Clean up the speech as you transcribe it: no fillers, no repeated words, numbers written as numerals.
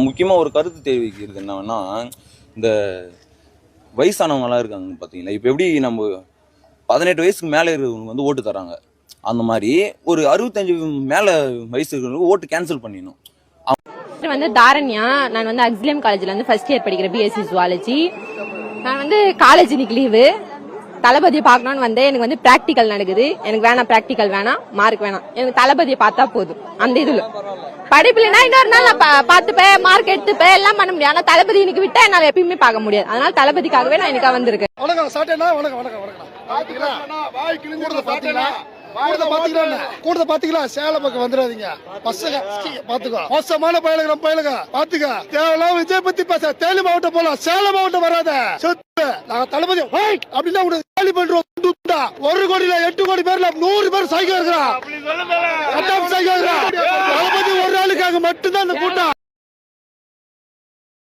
முக்கியமா ஒரு கருத்து தெரிவிக்கிறது என்னன்னா, இந்த வயசானவங்கலாம் இருக்காங்க பாத்தீங்களா, இப்ப எப்படி நம்ம 18 வயசுக்கு மேல இருக்கிறவங்க வந்து ஓட்டு தராங்க, அந்த மாதிரி ஒரு 65 மேல வயசு இருக்கிறவங்களுக்கு ஓட்டு கேன்சல் பண்ணிடணும். வந்து தாரண்யா, நான் வந்து அக்ஸிலியம் காலேஜ்ல வந்து ஃபர்ஸ்ட் இயர் படிக்கிற பிஎஸ்சி ஜுவாலஜி. நான் வந்து காலேஜ் இன்னைக்கு லீவு, தளபதியை பார்க்கணும்னு வந்தேன். எனக்கு வந்து பிராக்டிக்கல் நடக்குது, எனக்கு வேணாம் பிராக்டிக்கல் வேணாம், மார்க் வேணாம், எனக்கு தளபதியை பார்த்தா போதும். அந்த இதுல படிப்புலனா இன்னொரு நாள் நான் பார்த்துப்பேன், மார்க் எடுத்துப்பேன், எல்லாம் பண்ண முடியும். ஆனா தளபதி இன்னைக்கு விட்டா என்னால எப்பயுமே பார்க்க முடியாது. அதனால தளபதிக்காகவே நான் இன்னைக்கு வந்திருக்கேன். வணக்கம் சாட்டேனா, வணக்கம் வணக்கம் வணக்கம். கூட்டத்தை பாத்தீங்களா? சேலம் பக்கம் வந்துடாதீங்க பசங்க, பாத்துக்கோ. மோசமான பயலுங்க பயலுங்க பாத்துக்க. தேவையில்லாம விஜய் பத்தி பேச தேனி மாவட்டம் போலாம், சேலம் மாவட்டம் வராத. நாங்க தளபதி அப்படின்னா காலி பண்றோம். 1 கோடியில 8 கோடி பேர்ல 100 பேர் சைக்கிள் இருக்கிறான். தளபதி ஒரு ஆளுக்காக மட்டும்தான் அந்த கூட்டம்.